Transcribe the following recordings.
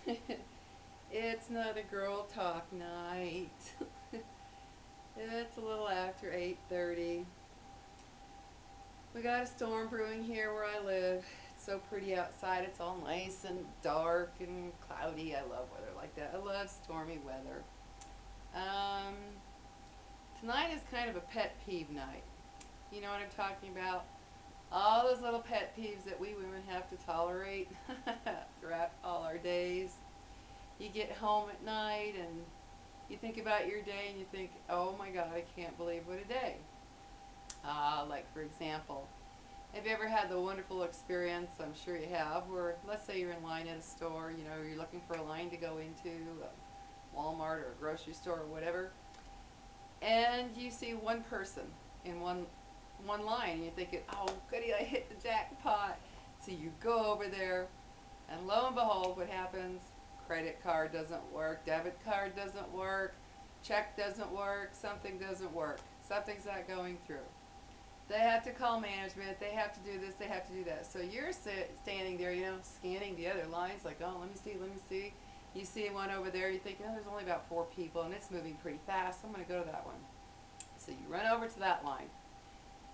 It's not a girl talk night. It's a little after 8:30. We got a storm brewing here where I live. It's so pretty outside. It's all nice and dark and cloudy. I love weather like that. I love stormy weather. Um, Tonight is kind of a pet peeve night. You know what I'm talking about? All those little pet peeves that we women have to tolerate throughout all our days. You get home at night and you think about your day and you think, oh my God, I can't believe what a day. Like, for example, have you ever had the wonderful experience, I'm sure you have, where let's say you're in line at a store, you know, you're looking for a line to go into a Walmart or a grocery store or whatever, and you see one person in one line and you're thinking, oh goody, I hit the jackpot. So you go over there and lo and behold, what happens? Credit card doesn't work, debit card doesn't work, check doesn't work, something doesn't work, something's not going through. They have to call management, they have to do this, they have to do that. So you're standing there, you know, scanning the other lines, like, oh, let me see, let me see. You see one over there, you think, oh, there's only about 4 people and it's moving pretty fast, I'm going to go to that one. So you run over to that line.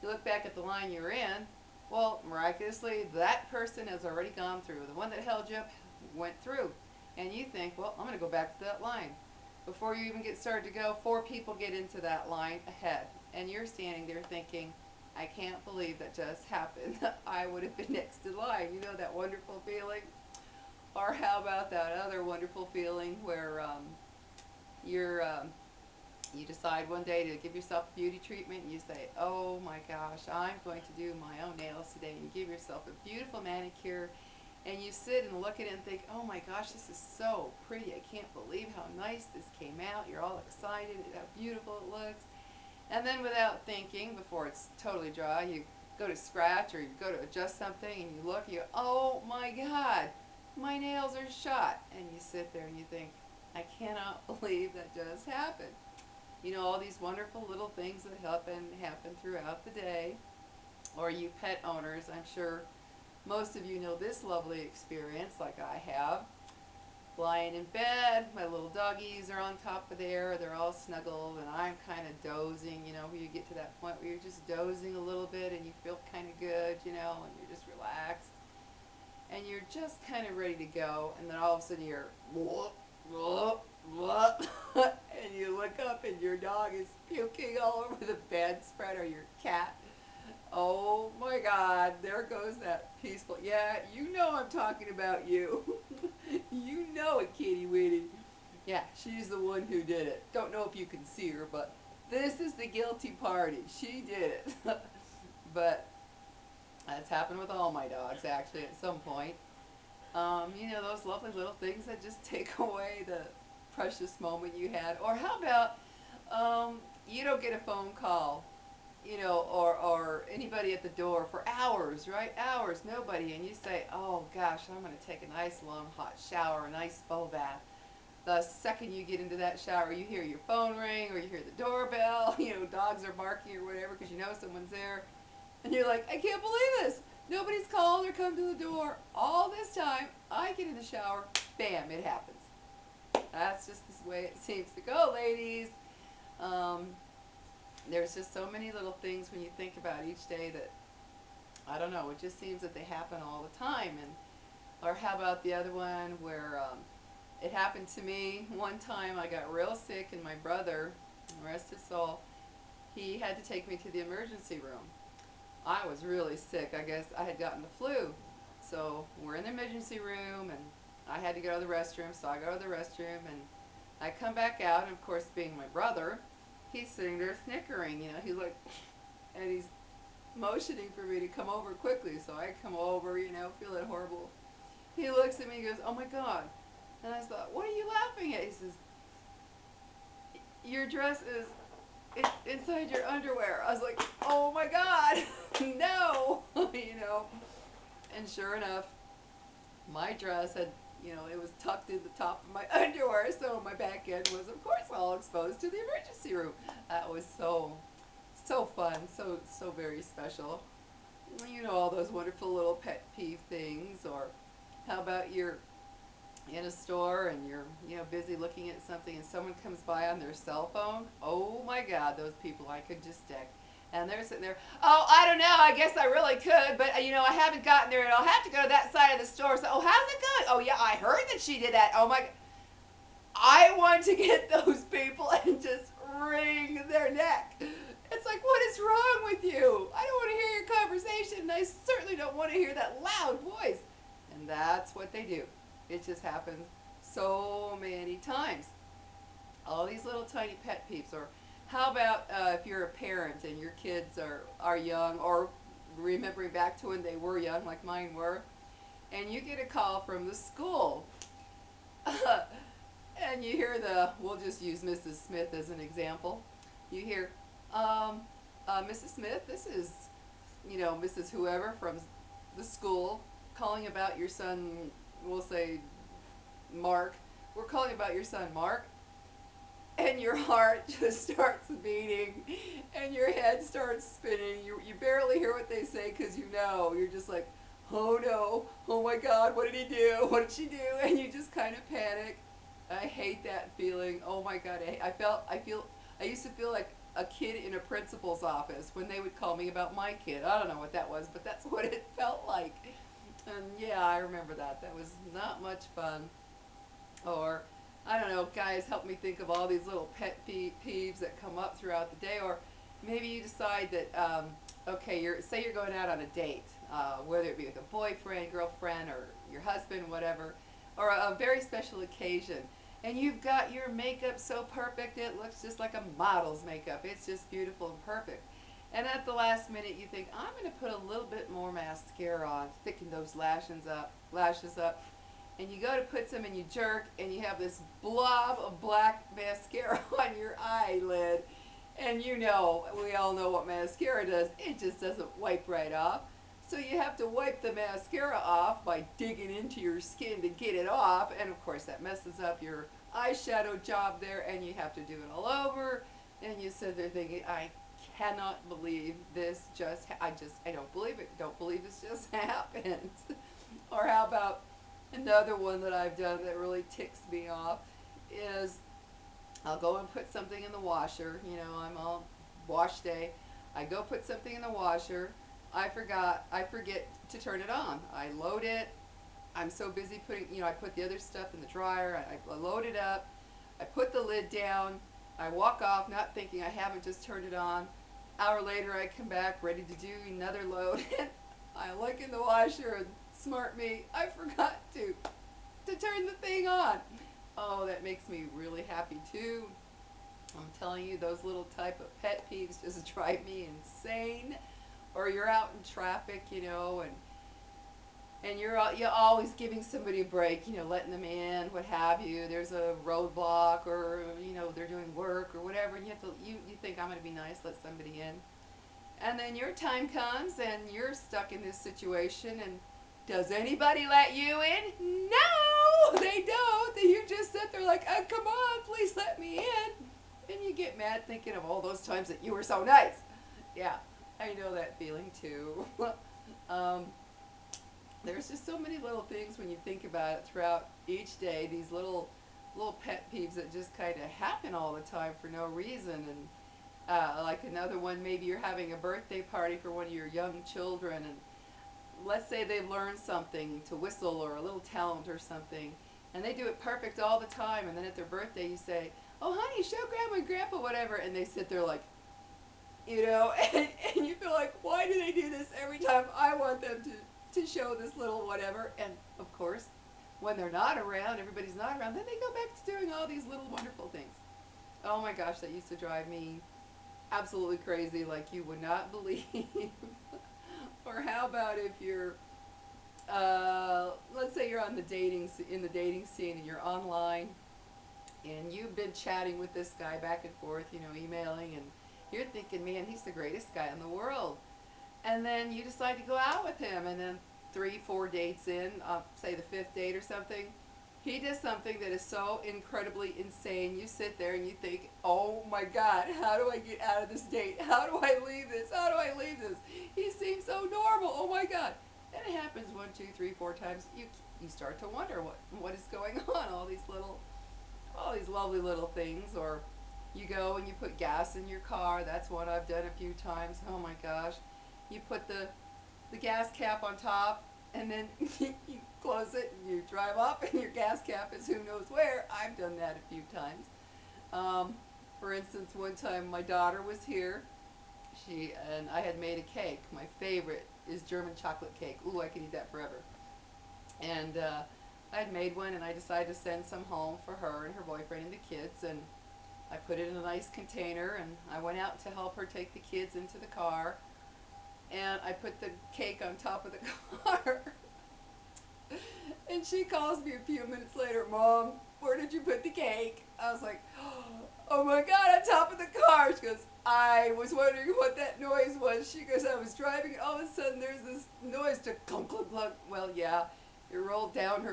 You look back at the line you're in. Well, miraculously, that person has already gone through. The one that held you up went through. And you think, well, I'm going to go back to that line. Before you even get started to go, 4 people get into that line ahead. And you're standing there thinking, I can't believe that just happened. I would have been next in line. You know that wonderful feeling? Or how about that other wonderful feeling where you're you decide one day to give yourself a beauty treatment and you say, oh my gosh, I'm going to do my own nails today. And you give yourself a beautiful manicure and you sit and look at it and think, oh my gosh, this is so pretty. I can't believe how nice this came out. You're all excited, how beautiful it looks. And then without thinking, before it's totally dry, you go to scratch or you go to adjust something and you look and you go, oh my God, my nails are shot. And you sit there and you think, I cannot believe that just happened. You know, all these wonderful little things that happen throughout the day. Or you pet owners, I'm sure most of you know this lovely experience like I have. Lying in bed, my little doggies are on top of there, they're all snuggled, and I'm kind of dozing, you know, where you get to that point where you're just dozing a little bit and you feel kind of good, you know, and you're just relaxed. And you're just kind of ready to go, and then all of a sudden you're, whoop, whoop, whoop, and you look up and your dog is puking all over the bedspread or your cat. Oh my God, there goes that peaceful. Yeah, you know I'm talking about you. You know it, kitty witty. Yeah, she's the one who did it. Don't know if you can see her, but this is the guilty party. She did it. But that's happened with all my dogs actually at some point. You know, those lovely little things that just take away the precious moment you had. Or how about you don't get a phone call, you know, or anybody at the door for hours, right? Hours, nobody. And you say, oh gosh, I'm going to take a nice long hot shower, a nice full bath. The second you get into that shower, you hear your phone ring or you hear the doorbell, you know, dogs are barking or whatever because you know someone's there. And you're like, I can't believe this. Nobody's called or come to the door. All this time, I get in the shower, bam, it happens. That's just the way it seems to go, ladies. Um, there's just so many little things when you think about each day that, I don't know, it just seems that they happen all the time. And or how about the other one where it happened to me one time. I got real sick, and my brother, rest his soul, he had to take me to the emergency room. I was really sick. I guess I had gotten the flu. So we're in the emergency room, and I had to go to the restroom. So I go to the restroom, and I come back out, and of course, being my brother, he's sitting there snickering. You know, he's like, and he's motioning for me to come over quickly. So I come over, you know, feeling horrible. He looks at me and goes, "Oh my God!" And I thought, "What are you laughing at?" He says, "Your dress is inside your underwear." I was like, "Oh my God, no!" You know. And sure enough, my dress had, you know, it was tucked in the top of my underwear, so my back end was, of course, all exposed to the emergency room. That was so fun, so very special. You know, all those wonderful little pet peeve things. Or how about in a store and you're busy looking at something and someone comes by on their cell phone. Oh my God, those people I could just stick. And they're sitting there, oh, I don't know, I guess I really could, but I haven't gotten there and I'll have to go to that side of the store. So, oh, how's it going? Oh yeah, I heard that she did that. Oh my, I want to get those people and just wring their neck. It's like, what is wrong with you? I don't want to hear your conversation, and I certainly don't want to hear that loud voice. And that's what they do. It just happens so many times. All these little tiny pet peeves. Or how about if you're a parent and your kids are young, or remembering back to when they were young, like mine were, and you get a call from the school. And you hear we'll just use Mrs. Smith as an example. You hear, Mrs. Smith, this is, Mrs. Whoever from the school calling about your son, we'll say Mark. We're calling about your son Mark. And your heart just starts beating and your head starts spinning. You barely hear what they say because you're just like, oh no, oh my God, what did he do? What did she do? And you just kind of panic. I hate that feeling. Oh my God, I used to feel like a kid in a principal's office when they would call me about my kid. I don't know what that was, but that's what it felt like. And yeah, I remember that. That was not much fun. Or I don't know, guys, help me think of all these little pet peeves that come up throughout the day. Or maybe you decide that okay, say you're going out on a date, whether it be with a boyfriend, girlfriend, or your husband, whatever, or a very special occasion. And you've got your makeup so perfect, it looks just like a model's makeup. It's just beautiful and perfect. And at the last minute, you think, I'm going to put a little bit more mascara on, thicken those lashes up, and you go to put some and you jerk and you have this blob of black mascara on your eyelid. And we all know what mascara does. It just doesn't wipe right off. So you have to wipe the mascara off by digging into your skin to get it off. And of course, that messes up your eyeshadow job there, and you have to do it all over. And you sit there thinking, I cannot believe this I don't believe it. Don't believe this just happened. Or how about another one that I've done that really ticks me off is I'll go and put something in the washer. I'm on wash day. I go put something in the washer. I forget to turn it on. I load it. I'm so busy I put the other stuff in the dryer. I load it up. I put the lid down. I walk off, not thinking I haven't just turned it on. Hour later, I come back ready to do another load. And I look in the washer and smart me, I forgot to turn the thing on. Oh, that makes me really happy too. I'm telling you, those little type of pet peeves just drive me insane. Or you're out in traffic, and you're always giving somebody a break, letting them in, what have you. There's a roadblock, or they're doing work or whatever, and you think, I'm going to be nice, let somebody in. And then your time comes and you're stuck in this situation, and does anybody let you in? No, they don't. You just sit there like, oh, come on, please let me in. And you get mad thinking of all those times that you were so nice. Yeah, I know that feeling too. um, there's just so many little things when you think about it throughout each day, these little pet peeves that just kind of happen all the time for no reason. And like another one, maybe you're having a birthday party for one of your young children, and let's say they've learned something to whistle or a little talent or something, and they do it perfect all the time, and then at their birthday you say, oh honey, show grandma and grandpa whatever, and they sit there like, and you feel like, why do they do this every time I want them to show this little whatever? And of course, when they're not around, everybody's not around, then they go back to doing all these little wonderful things. Oh my gosh, that used to drive me absolutely crazy, like you would not believe. Or how about if you're, let's say you're on in the dating scene and you're online, and you've been chatting with this guy back and forth, emailing, and you're thinking, man, he's the greatest guy in the world. And then you decide to go out with him, and then 3, 4 dates in, say the fifth date or something, he does something that is so incredibly insane. You sit there and you think, oh my God, how do I get out of this date? How do I leave this? How do I leave this? He seems so normal. Oh my God. And it happens one, two, three, four times. You start to wonder what is going on. All these lovely little things. Or you go and you put gas in your car. That's what I've done a few times. Oh my gosh, you put the gas cap on top, and then you close it and you drive up, and your gas cap is who knows where. I've done that a few times. Um, for instance, one time my daughter was here. She and I had made a cake. My favorite is German chocolate cake. Ooh, I could eat that forever. And I had made one, and I decided to send some home for her and her boyfriend and the kids. And I put it in a nice container, and I went out to help her take the kids into the car. And I put the cake on top of the car. And she calls me a few minutes later, Mom, where did you put the cake? I was like, oh my God, on top of the car. She goes, I was wondering what that noise was. She goes, I was driving, and all of a sudden there's this noise to clunk, clunk, clunk. Well, yeah, it rolled down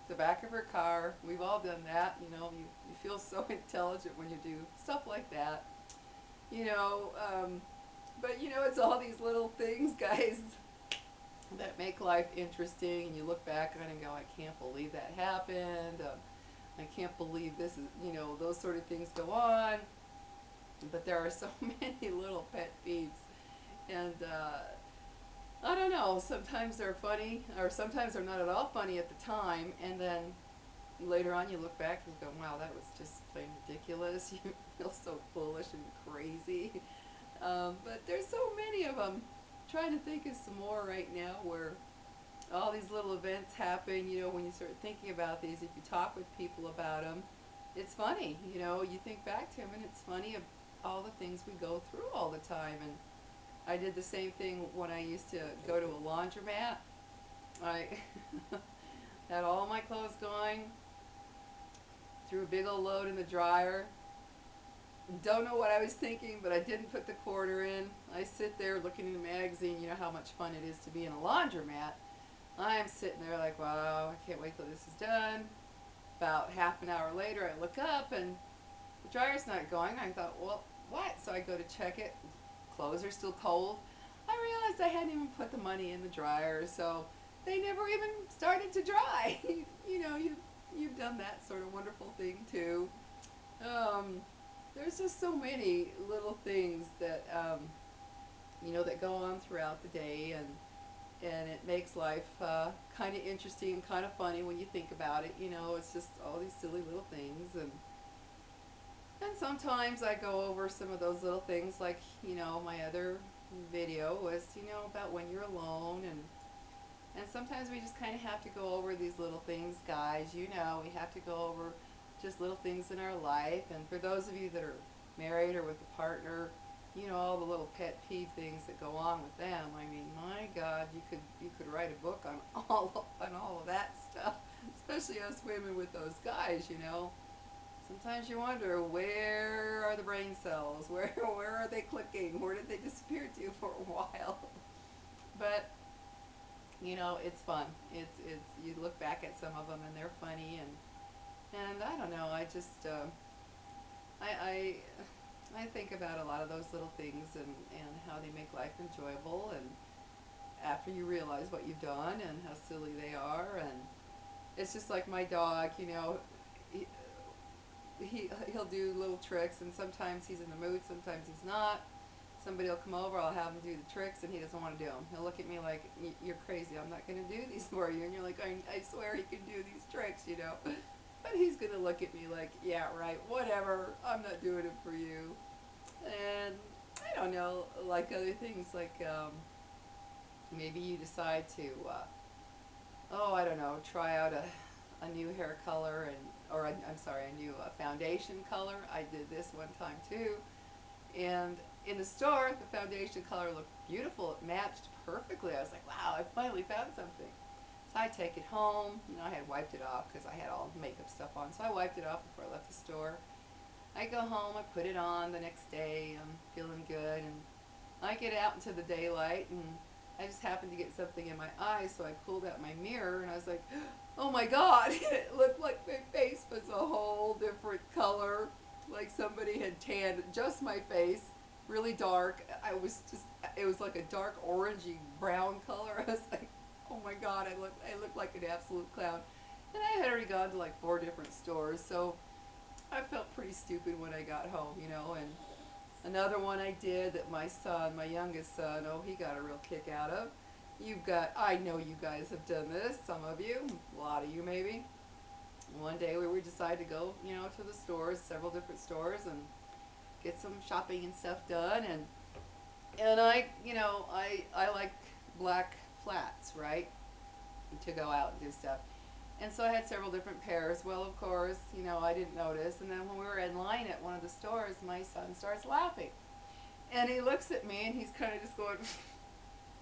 the back of her car. We've all done that. You feel so intelligent when you do stuff like that. You know, but it's all these little things, guys, that make life interesting, and you look back on it and go, I can't believe that happened. I can't believe this is, those sort of things go on. But there are so many little pet peeves. And I don't know, sometimes they're funny, or sometimes they're not at all funny at the time. And then later on, you look back and you go, wow, that was just plain ridiculous. You feel so foolish and crazy. But there's so many of them. I'm trying to think of some more right now where all these little events happen. When you start thinking about these, if you talk with people about them, it's funny. You think back to them, and it's funny of all the things we go through all the time. And I did the same thing when I used to go to a laundromat. I had all my clothes going, threw a big old load in the dryer. Don't know what I was thinking, but I didn't put the quarter in. I sit there looking in the magazine. You know how much fun it is to be in a laundromat. I'm sitting there like, wow, I can't wait till this is done. About half an hour later, I look up and the dryer's not going. I thought, well, what? So I go to check it. Clothes are still cold. I realized I hadn't even put the money in the dryer, so they never even started to dry. You've done that sort of wonderful thing too. Um, there's just so many little things that that go on throughout the day, and it makes life kind of interesting and kind of funny when you think about it. It's just all these silly little things, and sometimes I go over some of those little things, like my other video was about when you're alone, and sometimes we just kind of have to go over these little things, guys. We have to go over just little things in our life. And for those of you that are married or with a partner, all the little pet peeve things that go on with them. I mean, my God, you could write a book on all of that stuff, especially us women with those guys. Sometimes you wonder, where are the brain cells? Where are they clicking? Where did they disappear to for a while? But it's fun. It's you look back at some of them and they're funny, and I don't know. I I think about a lot of those little things, and how they make life enjoyable. And after you realize what you've done and how silly they are, and it's just like my dog. He, he'll do little tricks, and sometimes he's in the mood, sometimes he's not. Somebody will come over, I'll have him do the tricks, and he doesn't want to do them. He'll look at me like, you're crazy, I'm not going to do these for you. And you're like, I swear he can do these tricks. But he's going to look at me like, yeah, right, whatever, I'm not doing it for you. And I don't know, like other things, like maybe you decide to, I don't know, try out a new hair color, I'm sorry, a new foundation color. I did this one time too. And in the store, the foundation color looked beautiful. It matched perfectly. I was like, wow, I finally found something. So I take it home. I had wiped it off because I had all the makeup stuff on. So I wiped it off before I left the store. I go home, I put it on the next day. I'm feeling good. And I get out into the daylight, and I just happened to get something in my eye. So I pulled out my mirror, and I was like, oh my God. It looked like my face was a whole different color. Like somebody had tanned just my face really dark. It was like a dark orangey brown color. I was like, oh my my God, I looked like an absolute clown. And I had already gone to like 4 different stores, so I felt pretty stupid when I got home, and another one I did that my son, my youngest son, oh, he got a real kick out of. I know you guys have done this, some of you, a lot of you maybe. One day we decided to go, to the stores, several different stores, and get some shopping and stuff done. And I like black flats, right, to go out and do stuff. And so I had several different pairs. Well, of course, I didn't notice. And then when we were in line at one of the stores, my son starts laughing. And he looks at me and he's kind of just going,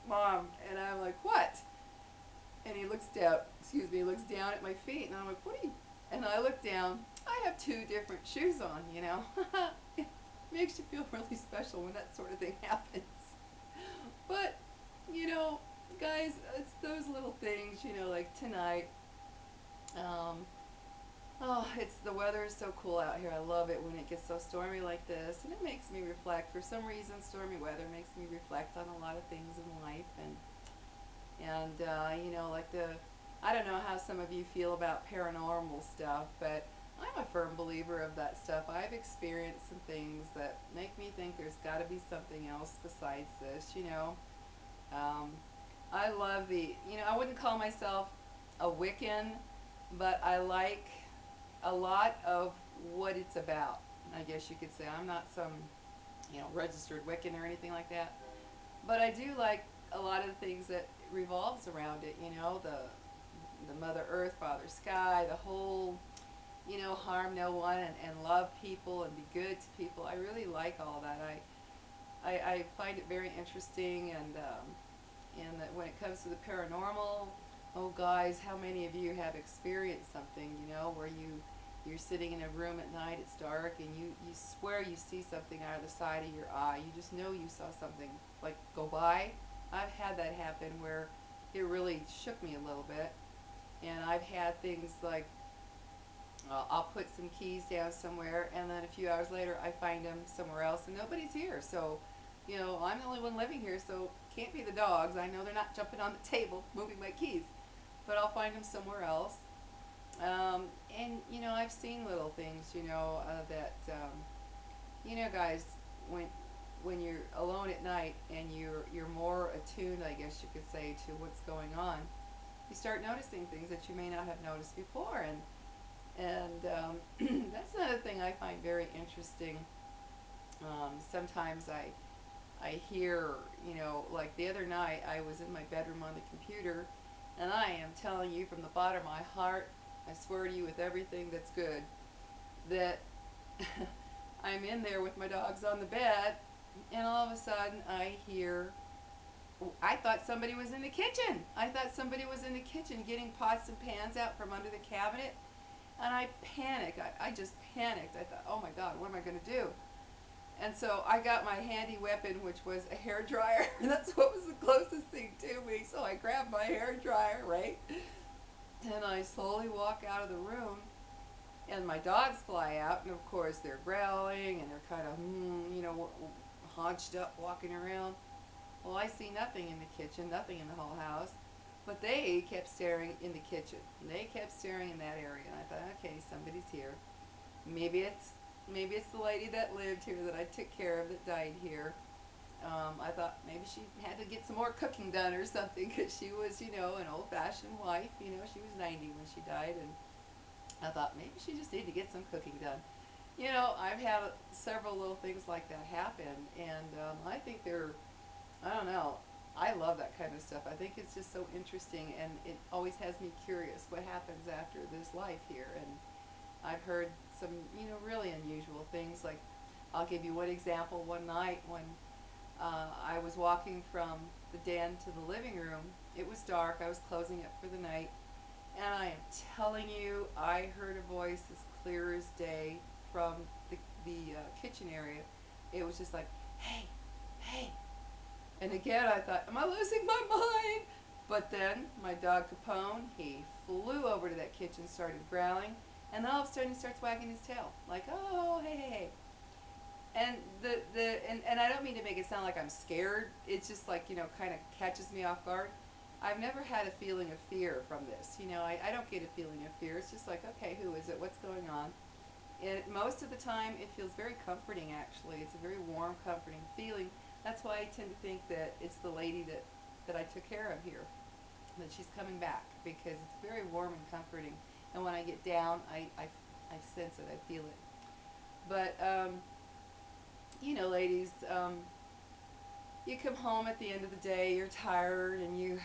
Mom. And I'm like, what? And he looks down, he looks down at my feet. And I'm like, what are you? And I look down. I have 2 different shoes on. It makes you feel really special when that sort of thing happens. But, you know, guys, it's those little things, like tonight. Um, oh, the weather is so cool out here. I love it when it gets so stormy like this. And it makes me reflect. For some reason, stormy weather makes me reflect on a lot of things in life. And like I don't know how some of you feel about paranormal stuff, but I'm a firm believer of that stuff. I've experienced some things that make me think there's got to be something else besides this. Um, I love I wouldn't call myself a Wiccan, but I like a lot of what it's about. I guess you could say I'm not some, registered Wiccan or anything like that, but I do like a lot of the things that revolves around it. The Mother Earth, Father Sky, the whole, harm no one and love people and be good to people. I really like all that. I find it very interesting, and that when it comes to the paranormal, oh guys, how many of you have experienced something, where you're sitting in a room at night, it's dark, and you swear you see something out of the side of your eye. You just know you saw something like go by. I've had that happen where it really shook me a little bit. And I've had things like I'll put some keys down somewhere, and then a few hours later I find them somewhere else, and nobody's here. So, I'm the only one living here, so can't be the dogs. I know they're not jumping on the table, moving my keys, but I'll find them somewhere else. And I've seen little things, guys, when when you're alone at night and you're more attuned, I guess you could say, to what's going on, you start noticing things that you may not have noticed before, and that's another thing I find very interesting. Sometimes I hear, like the other night, I was in my bedroom on the computer, and I am telling you from the bottom of my heart, I swear to you with everything that's good, that I'm in there with my dogs on the bed, and all of a sudden I thought somebody was in the kitchen. I thought somebody was in the kitchen getting pots and pans out from under the cabinet, and I panicked. I just panicked. I thought, oh my God, what am I going to do? And so I got my handy weapon, which was a hair dryer. That's what was the closest thing to me. So I grabbed my hair dryer, right? And I slowly walk out of the room, and my dogs fly out, and of course they're growling and they're kind of, haunched up, walking around. Well, I see nothing in the kitchen, nothing in the whole house, but they kept staring in the kitchen. They kept staring in that area, and I thought, okay, somebody's here. Maybe it's maybe it's the lady that lived here that I took care of that died here. I thought maybe she had to get some more cooking done or something because she was, an old-fashioned wife. She was 90 when she died, and I thought maybe she just needed to get some cooking done. I've had several little things like that happen, and I think I don't know, I love that kind of stuff. I think it's just so interesting, and it always has me curious what happens after this life here. And I've heard some, really unusual things. Like, I'll give you one example. One night when I was walking from the den to the living room, it was dark. I was closing up for the night, and I am telling you, I heard a voice as clear as day from the kitchen area. It was just like, hey, hey. And again, I thought, am I losing my mind? But then my dog Capone, he flew over to that kitchen, started growling, and then all of a sudden he starts wagging his tail, like, oh, hey, hey, hey. And and I don't mean to make it sound like I'm scared. It's just like, kind of catches me off guard. I've never had a feeling of fear from this. I don't get a feeling of fear. It's just like, okay, who is it? What's going on? And most of the time, it feels very comforting, actually. It's a very warm, comforting feeling. That's why I tend to think that it's the lady that I took care of here, that she's coming back, because it's very warm and comforting. And when I get down, I sense it, I feel it. But, ladies, you come home at the end of the day, you're tired, and you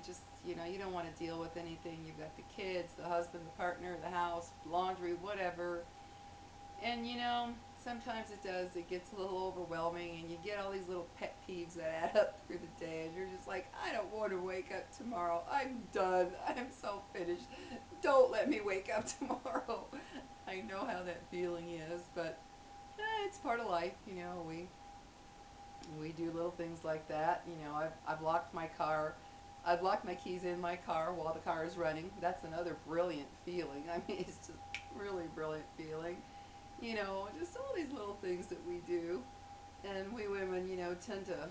just, you don't want to deal with anything. You've got the kids, the husband, the partner, the house, laundry, whatever. And sometimes it gets a little overwhelming, and you get all these little pet peeves that add up through the day, and you're just like, I don't want to wake up tomorrow. I'm done. I'm so finished. Don't let me wake up tomorrow. I know how that feeling is, but it's part of life. We do little things like that. I've locked my car. I've locked my keys in my car while the car is running. That's another brilliant feeling. I mean, it's just really brilliant feeling. Just all these little things that we do. And we women, tend to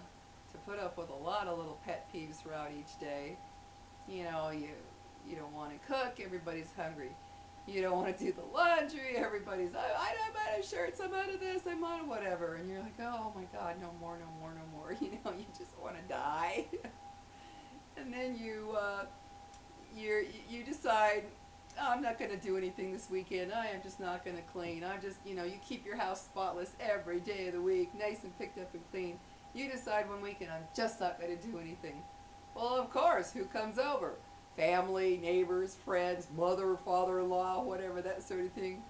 put up with a lot of little pet peeves throughout each day. You don't want to cook, everybody's hungry. You don't want to do the laundry, everybody's, I'm out of shirts, I'm out of this, I'm out of whatever. And you're like, oh my God, no more, no more, no more. You just want to die. And then you decide, oh, I'm not going to do anything this weekend. I am just not going to clean. I'm just, you keep your house spotless every day of the week, nice and picked up and clean. You decide one weekend, I'm just not going to do anything. Well, of course, who comes over? Family, neighbors, friends, mother, father-in-law, whatever, that sort of thing.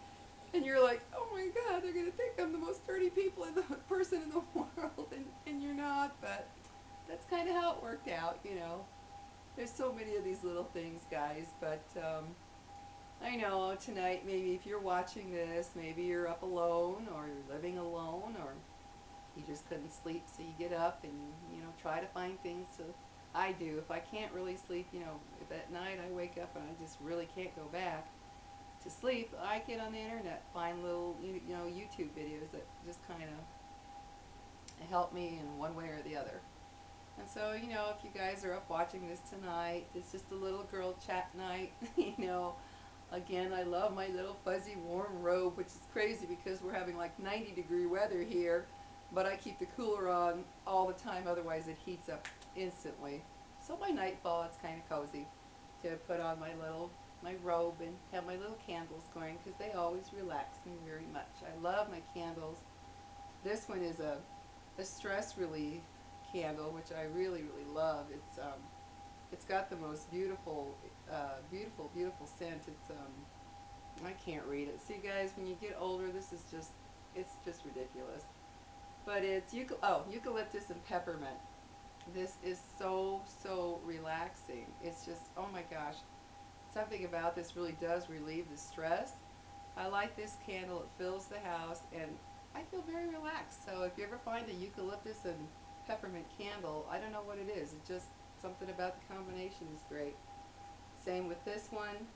And you're like, oh my God, they're going to think I'm the most dirty person in the world, and you're not, but that's kind of how it worked out. There's so many of these little things, guys, but I know tonight, maybe if you're watching this, maybe you're up alone, or you're living alone, or you just couldn't sleep, so you get up and try to find things to. I do. If I can't really sleep, if at night I wake up and I just really can't go back to sleep, I get on the internet, find little YouTube videos that just kind of help me in one way or the other. And so, if you guys are up watching this tonight, it's just a little girl chat night. Again, I love my little fuzzy warm robe, which is crazy because we're having like 90-degree weather here, but I keep the cooler on all the time, otherwise it heats up instantly. So by nightfall, it's kind of cozy to put on my robe and have my little candles going, because they always relax me very much. I love my candles. This one is a stress relief candle, which I really, really love. It's got the most beautiful scent. I can't read it. See, guys, when you get older, it's just ridiculous. But it's eucalyptus and peppermint. This is so relaxing. It's just, oh my gosh, something about this really does relieve the stress. I like this candle. It fills the house, and I feel very relaxed. So if you ever find a eucalyptus and peppermint candle, I don't know what it is. It's just something about the combination is great. Same with this one.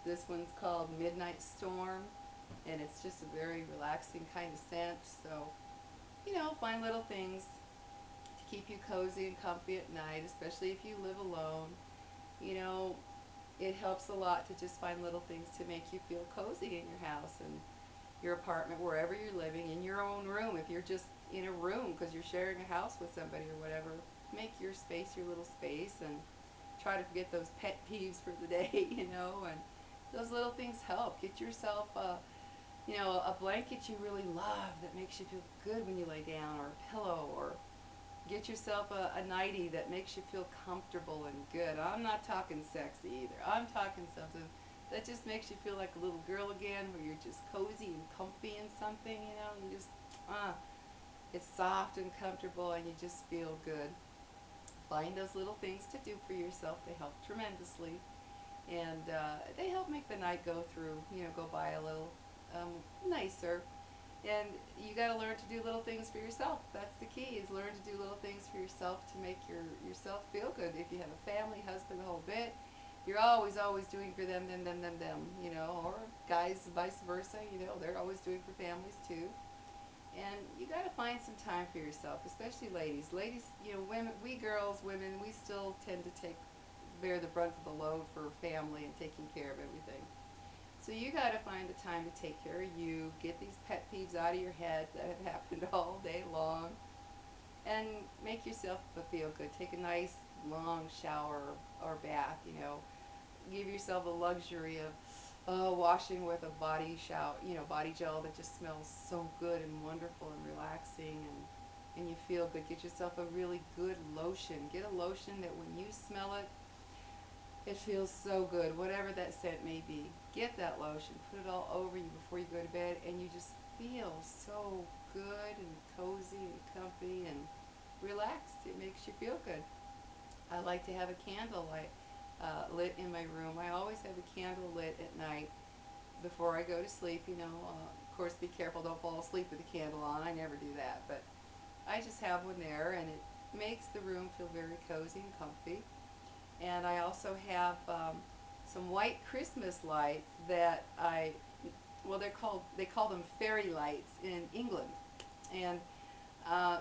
This one's called Midnight Storm, and it's just a very relaxing kind of scent. So, find little things to keep you cozy and comfy at night, especially if you live alone. You know, it helps a lot to just find little things to make you feel cozy in your house and your apartment, wherever you're living, in your own room. If you're just in a room because you're sharing a house with somebody or whatever, make your space your little space, and try to forget those pet peeves for the day, and those little things help. Get yourself a blanket you really love that makes you feel good when you lay down, or a pillow, or get yourself a nightie that makes you feel comfortable and good. I'm not talking sexy either. I'm talking something that just makes you feel like a little girl again, where you're just cozy and comfy in something, and just, it's soft and comfortable, and you just feel good. Find those little things to do for yourself. They help tremendously, and they help make the night go by a little nicer. And you got to learn to do little things for yourself. That's the key, is learn to do little things for yourself to make yourself feel good. If you have a family, husband, the whole bit, you're always doing for them, or guys vice versa, they're always doing for families too. And you got to find some time for yourself, especially ladies. Ladies, women, we girls, women, we still tend to take bear the brunt of the load for family and taking care of everything. So you got to find the time to take care of you, get these pet peeves out of your head that have happened all day long, and make yourself feel good. Take a nice long shower or bath, give yourself the luxury of washing with a body shower, body gel that just smells so good and wonderful and relaxing, and you feel good. Get yourself a really good lotion. Get a lotion that when you smell it, it feels so good, whatever that scent may be. Get that lotion, put it all over you before you go to bed, and you just feel so good and cozy and comfy and relaxed. It makes you feel good. I like to have a candle lit in my room. I always have a candle lit at night before I go to sleep. Of course, be careful, don't fall asleep with the candle on. I never do that, but I just have one there, and it makes the room feel very cozy and comfy. And I also have some white Christmas lights that they call them fairy lights in England, and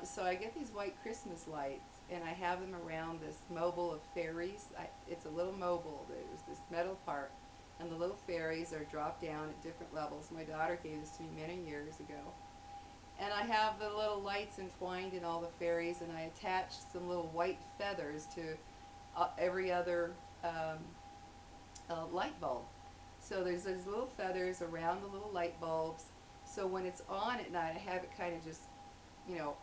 so I get these white Christmas lights, and I have them around this mobile of fairies. It's a little mobile. There's this metal part, and the little fairies are dropped down at different levels. My daughter gave this to me many years ago. And I have the little lights entwined in all the fairies, and I attached some little white feathers to every other um, light bulb. So there's those little feathers around the little light bulbs. So when it's on at night, I have it kind of just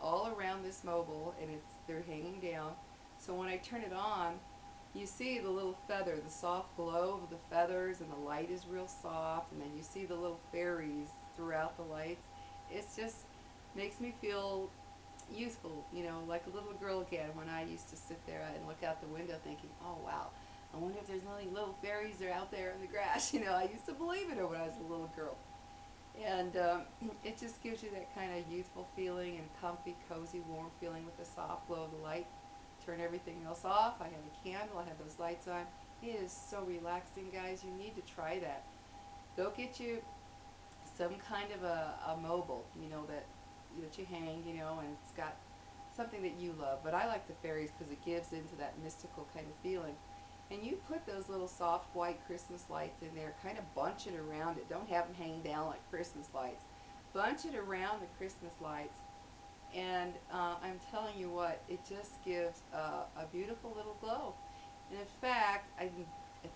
all around this mobile, and they're hanging down. So when I turn it on, you see the little feather, the soft glow of the feathers, and the light is real soft, and then you see the little fairies throughout the lights. It just makes me feel youthful, like a little girl again when I used to sit there and look out the window thinking, oh wow, I wonder if there's any little fairies that are out there in the grass. I used to believe in it when I was a little girl. And it just gives you that kind of youthful feeling and comfy, cozy, warm feeling with the soft glow of the light. Turn everything else off. I have a candle. I have those lights on. It is so relaxing, guys. You need to try that. Go get you some kind of a mobile, that you hang, and it's got something that you love. But I like the fairies because it gives into that mystical kind of feeling. And you put those little soft white Christmas lights in there, kind of bunch it around it. Don't have them hang down like Christmas lights. Bunch it around the Christmas lights. And I'm telling you what, it just gives a beautiful little glow. And in fact, I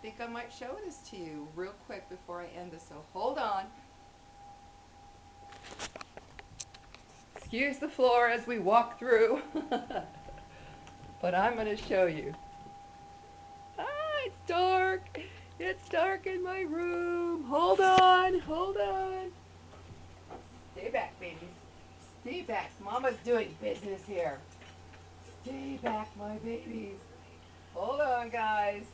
think I might show this to you real quick before I end this. So hold on. Excuse the floor as we walk through. But I'm going to show you. It's dark. It's dark in my room. Hold on. Hold on. Stay back, babies. Stay back. Mama's doing business here. Stay back, my babies. Hold on, guys.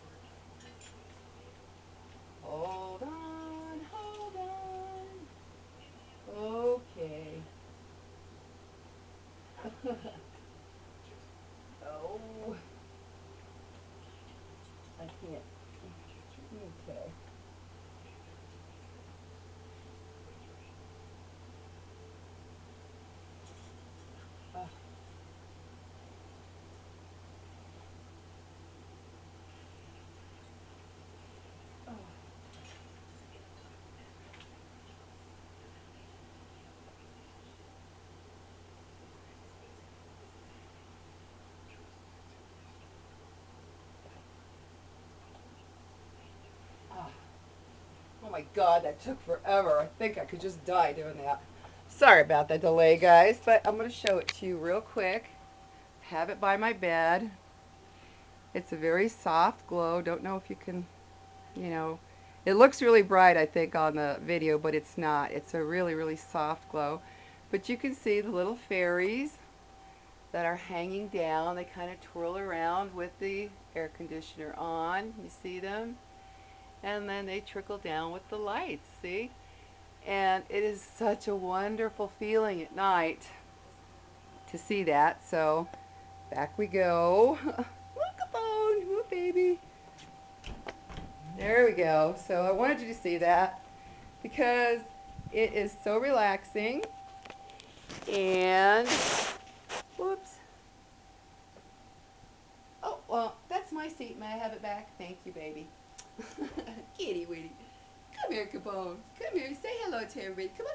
Hold on. Hold on. Okay. Oh, I can't. Okay. Uh, oh. Ah. Oh my God, that took forever. I think I could just die doing that. Sorry about that delay, guys, but I'm going to show it to you real quick. Have it by my bed. It's a very soft glow. Don't know if you can, you know, it looks really bright, I think, on the video, but it's not. It's a really, really soft glow. But you can see the little fairies that are hanging down. They kind of twirl around with the air conditioner on. You see them? And then they trickle down with the lights, see? And it is such a wonderful feeling at night to see that. So back we go. Look a bone, oh baby. There we go. So I wanted you to see that because it is so relaxing. And whoops. Oh, well, that's my seat. May I have it back? back. Thank you, baby. Kitty Witty. Come here, Capone. Come here. Say hello to everybody. Come on.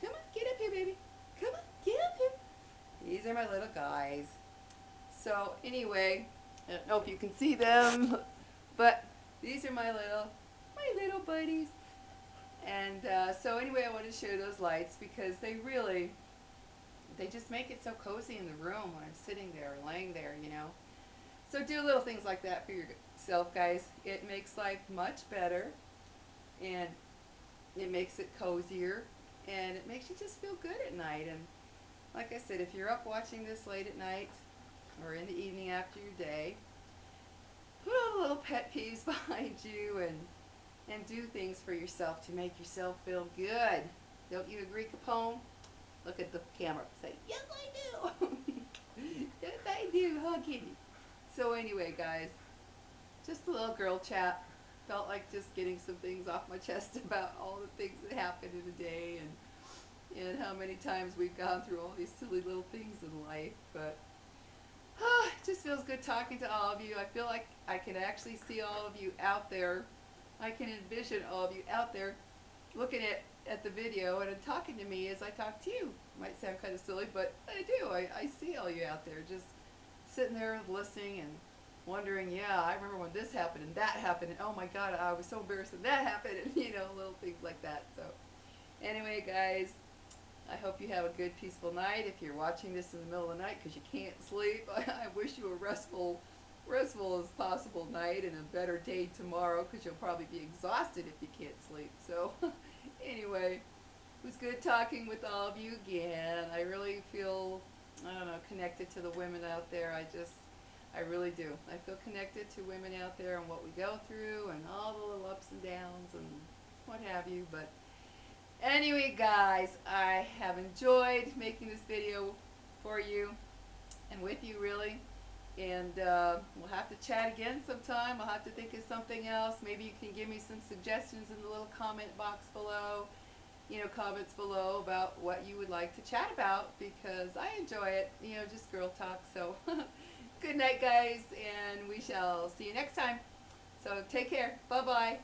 Come on. Get up here, baby. Come on. Get up here. These are my little guys. So, anyway, I don't know if you can see them, but these are my little buddies. And so anyway, I want to share those lights because they just make it so cozy in the room when I'm sitting there or laying there, you know. So do little things like that for yourself, guys. It makes life much better, and it makes it cozier, and it makes you just feel good at night. And like I said, if you're up watching this late at night or in the evening after your day, put all the little pet peeves behind you and do things for yourself to make yourself feel good. Don't you agree, Capone? Look at the camera. Say, yes, I do. Yes, I do, huh, kitty? So anyway, guys, just a little girl chat. Felt like just getting some things off my chest about all the things that happened in a day and how many times we've gone through all these silly little things in life. But it just feels good talking to all of you. I feel like I can actually see all of you out there. I can envision all of you out there looking at the video and talking to me as I talk to you. Might sound kind of silly, but I do. I see all you out there just sitting there listening and wondering, yeah, I remember when this happened and that happened, and oh my God, I was so embarrassed when that happened, and little things like that. So, anyway, guys, I hope you have a good, peaceful night. If you're watching this in the middle of the night because you can't sleep, I wish you a restful as possible night and a better day tomorrow because you'll probably be exhausted if you can't sleep. So, anyway, it was good talking with all of you again. I really feel, I don't know, connected to the women out there. I really do. I feel connected to women out there and what we go through and all the little ups and downs and what have you. But anyway, guys, I have enjoyed making this video for you and with you, really. And we'll have to chat again sometime. I'll have to think of something else. Maybe you can give me some suggestions in the little comment box below. Comments below about what you would like to chat about because I enjoy it. Just girl talk. So good night, guys, and we shall see you next time. So take care. Bye-bye.